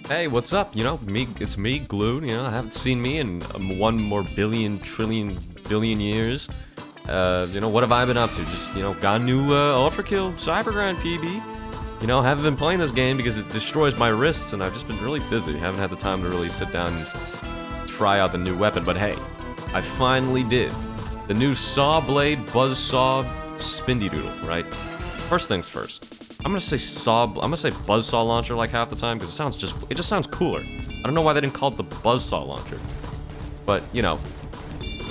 Hey, what's up? You know, it's me, Glue. You know, I haven't seen me in one more billion, trillion, billion years. You know, what have I been up to? Just, you know, got a new ULTRAKILL Cybergrind PB. You know, haven't been playing this game because it destroys my wrists, and I've just been really busy. Haven't had the time to really sit down and try out the new weapon, but hey, I finally did. The new Sawblade Buzzsaw Spindy Doodle, right? First things first. I'm gonna say Buzzsaw Launcher like half the time because it just sounds cooler. I don't know why they didn't call it the Buzzsaw Launcher. But, you know,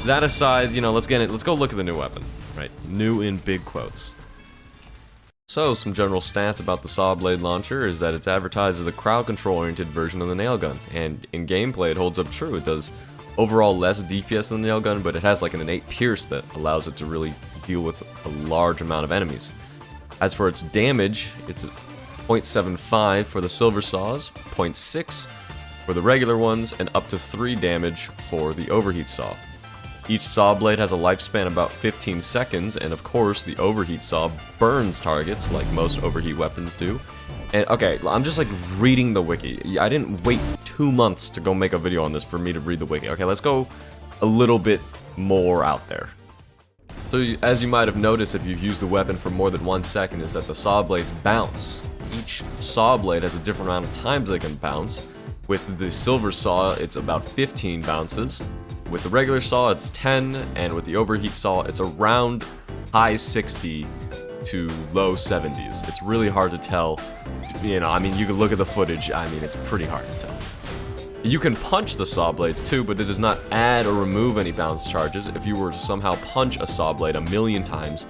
that aside, you know, let's go look at the new weapon, right? New in big quotes. So, some general stats about the Sawblade Launcher is that it's advertised as a crowd control-oriented version of the nail gun, and in gameplay it holds up true. It does overall less DPS than the nail gun, but it has like an innate pierce that allows it to really deal with a large amount of enemies. As for its damage, it's 0.75 for the silver saws, 0.6 for the regular ones, and up to 3 damage for the overheat saw. Each saw blade has a lifespan about 15 seconds, and of course the overheat saw burns targets like most overheat weapons do. And okay, I'm just like reading the wiki. I didn't wait 2 months to go make a video on this for me to read the wiki. Okay, let's go a little bit more out there. So, as you might have noticed if you've used the weapon for more than 1 second, is that the saw blades bounce. Each saw blade has a different amount of times they can bounce. With the silver saw, it's about 15 bounces. With the regular saw, it's 10, and with the overheat saw, it's around high 60 to low 70s. It's really hard to tell. You know, I mean, you can look at the footage. I mean, it's pretty hard to tell. You can punch the saw blades too, but it does not add or remove any bounce charges. If you were to somehow punch a saw blade 1,000,000 times,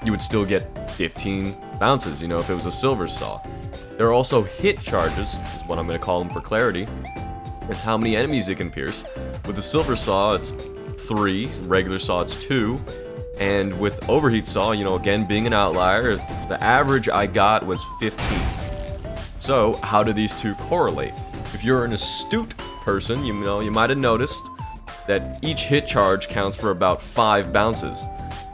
you would still get 15 bounces, you know, if it was a silver saw. There are also hit charges, is what I'm going to call them for clarity. It's how many enemies it can pierce. With the silver saw, it's 3, regular saw, it's 2, and with overheat saw, you know, again, being an outlier, the average I got was 15. So, how do these two correlate? If you're an astute person, you know, you might have noticed that each hit charge counts for about 5 bounces.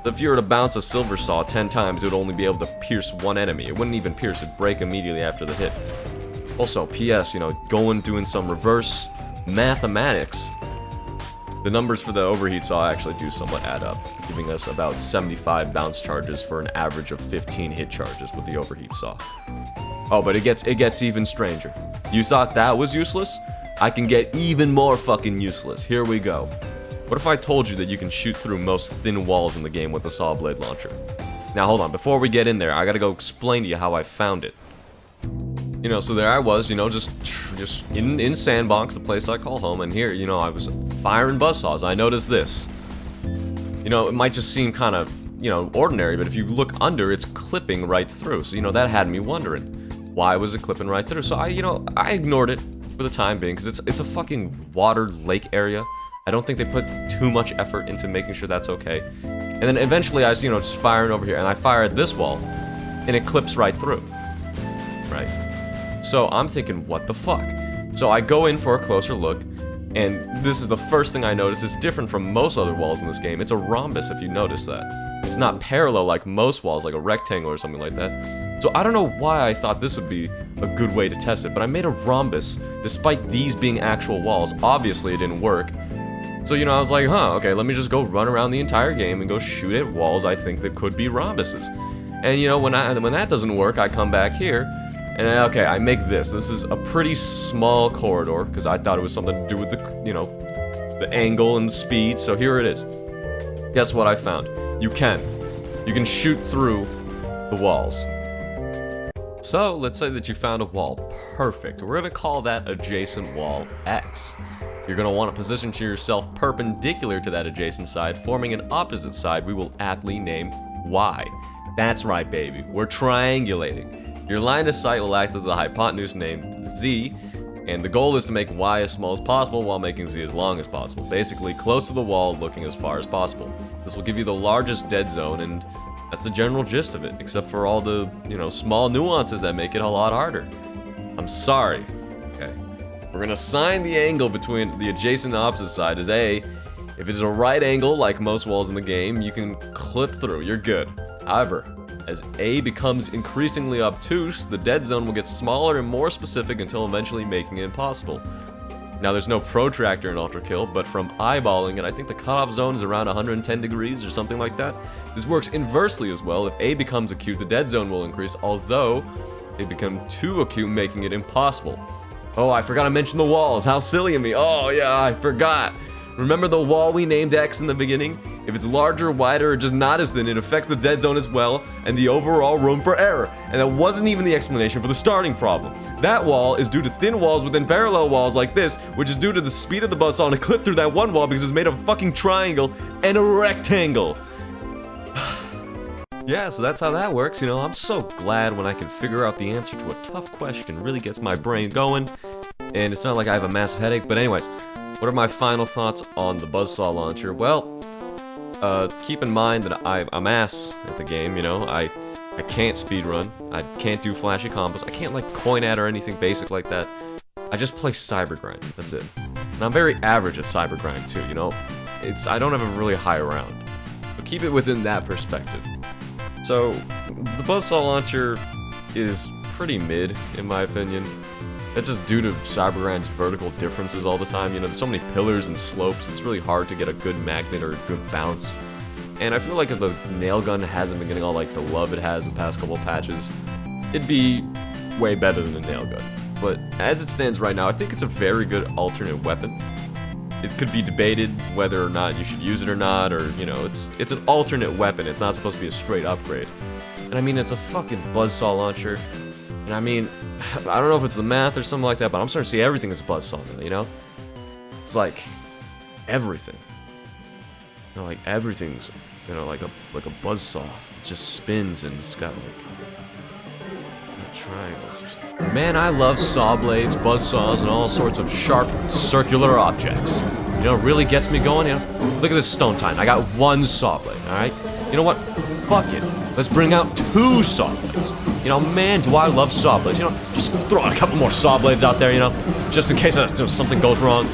If you were to bounce a silver saw 10 times, it would only be able to pierce 1 enemy. It wouldn't even pierce, it'd break immediately after the hit. Also, PS, you know, doing some reverse mathematics, the numbers for the overheat saw actually do somewhat add up, giving us about 75 bounce charges for an average of 15 hit charges with the overheat saw. Oh, but it gets even stranger. You thought that was useless? I can get even more fucking useless. Here we go. What if I told you that you can shoot through most thin walls in the game with the Sawblade Launcher? Now hold on, before we get in there, I gotta go explain to you how I found it. You know, so there I was, you know, just in Sandbox, the place I call home, and here, you know, I was firing buzzsaws. I noticed this. You know, it might just seem kind of, you know, ordinary, but if you look under, it's clipping right through. So, you know, that had me wondering. Why was it clipping right through? So I ignored it for the time being because it's a fucking water lake area. I don't think they put too much effort into making sure that's okay. And then eventually I was, you know, just firing over here, and I fire at this wall, and it clips right through. Right? So I'm thinking, what the fuck? So I go in for a closer look, and this is the first thing I notice. It's different from most other walls in this game. It's a rhombus, if you notice that. It's not parallel like most walls, like a rectangle or something like that. So I don't know why I thought this would be a good way to test it, but I made a rhombus despite these being actual walls. Obviously it didn't work. So, you know, I was like, okay, let me just go run around the entire game and go shoot at walls I think that could be rhombuses. And, you know, when that doesn't work, I come back here, and okay, I make this. This is a pretty small corridor, because I thought it was something to do with the, you know, the angle and speed, so here it is. Guess what I found? You can shoot through the walls. So, let's say that you found a wall. Perfect. We're going to call that adjacent wall X. You're going to want to position yourself perpendicular to that adjacent side, forming an opposite side we will aptly name Y. That's right, baby. We're triangulating. Your line of sight will act as a hypotenuse named Z, and the goal is to make Y as small as possible while making Z as long as possible. Basically, close to the wall, looking as far as possible. This will give you the largest dead zone, and that's the general gist of it, except for all the, you know, small nuances that make it a lot harder. I'm sorry. Okay. We're gonna assign the angle between the adjacent and opposite side as A. If it's a right angle, like most walls in the game, you can clip through, you're good. However, As A becomes increasingly obtuse, the dead zone will get smaller and more specific until eventually making it impossible. Now, there's no protractor in ULTRAKILL, but from eyeballing it, I think the cutoff zone is around 110 degrees or something like that. This works inversely as well. If A becomes acute, the dead zone will increase, although it becomes too acute, making it impossible. Oh, I forgot to mention the walls. How silly of me. Oh, yeah, I forgot. Remember the wall we named X in the beginning? If it's larger, wider, or just not as thin, it affects the dead zone as well, and the overall room for error. And that wasn't even the explanation for the starting problem. That wall is due to thin walls within parallel walls like this, which is due to the speed of the buzzsaw and a clip through that one wall because it's made of a fucking triangle and a rectangle. Yeah, so that's how that works, you know. I'm so glad when I can figure out the answer to a tough question. It really gets my brain going, and it's not like I have a massive headache. But anyways, what are my final thoughts on the Buzzsaw Launcher? Well, keep in mind that I'm ass at the game, you know. I can't speedrun, I can't do flashy combos, I can't like coin ad or anything basic like that. I just play cybergrind, that's it. And I'm very average at cybergrind too, you know. I don't have a really high round. But keep it within that perspective. So, the Buzzsaw Launcher is pretty mid, in my opinion. That's just due to cybergrind's vertical differences all the time. You know, there's so many pillars and slopes, it's really hard to get a good magnet or a good bounce. And I feel like if the nail gun hasn't been getting all like the love it has the past couple of patches, it'd be way better than the nail gun. But as it stands right now, I think it's a very good alternate weapon. It could be debated whether or not you should use it or not, or, you know, it's an alternate weapon. It's not supposed to be a straight upgrade. And I mean, it's a fucking Buzzsaw Launcher. And I mean, I don't know if it's the math or something like that, but I'm starting to see everything as a Buzzsaw now, you know? It's like, everything. You know, like, everything's, you know, like a buzzsaw. It just spins and it's got, like, triangles or something. Man, I love saw blades, buzzsaws, and all sorts of sharp, circular objects. You know, it really gets me going, you know? Look at this stone time. I got one saw blade, alright? You know what? Fuck it. Let's bring out 2 saw blades. You know, man, do I love saw blades. You know, just throw out a couple more saw blades out there, you know? Just in case something goes wrong.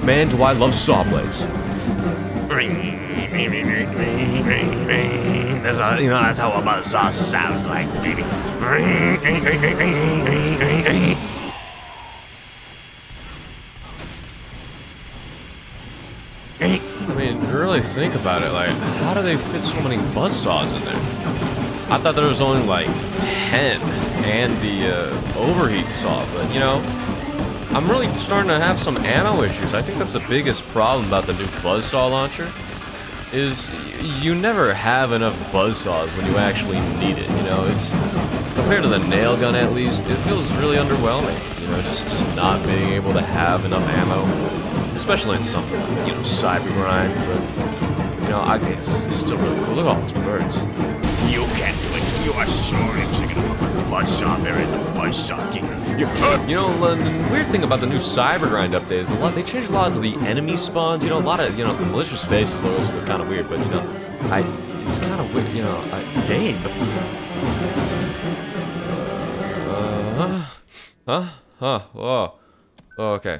Man, do I love saw blades. You know, that's how a buzzsaw sounds like, baby. I mean, really think about it, like, how do they fit so many buzzsaws in there? I thought there was only like 10 and the overheat saw, but you know, I'm really starting to have some ammo issues. I think that's the biggest problem about the new Buzzsaw Launcher, is you never have enough buzzsaws when you actually need it, you know? It's, compared to the nail gun at least, it feels really underwhelming, you know, just not being able to have enough ammo, especially in something like, you know, cybergrind, but, you know, it's still really cool. Look at all those birds. You can't do it. You are sure it's gonna buzzsaw there in the buzzsaw king. You know, the weird thing about the new cybergrind update is they changed a lot of the enemy spawns. You know, a lot of, you know, the malicious faces also look kind of weird, but you know, it's kind of weird. You know, game. Oh, okay.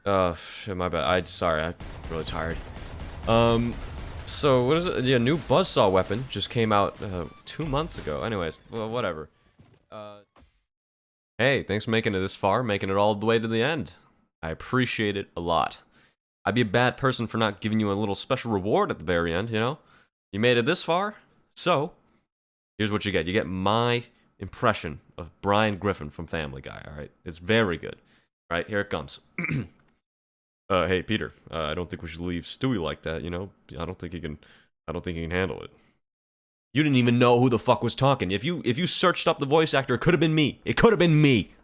Oh shit, my bad. Sorry, I'm really tired. So what is it? Yeah, new buzzsaw weapon just came out 2 months ago. Anyways, well, whatever. Hey, thanks for making it this far, making it all the way to the end. I appreciate it a lot. I'd be a bad person for not giving you a little special reward at the very end, you know? You made it this far, so here's what you get. You get my impression of Brian Griffin from Family Guy, alright? It's very good. Alright, here it comes. Hey, Peter, I don't think we should leave Stewie like that, you know? I don't think he can handle it. You didn't even know who the fuck was talking. If you searched up the voice actor, it could have been me. It could have been me.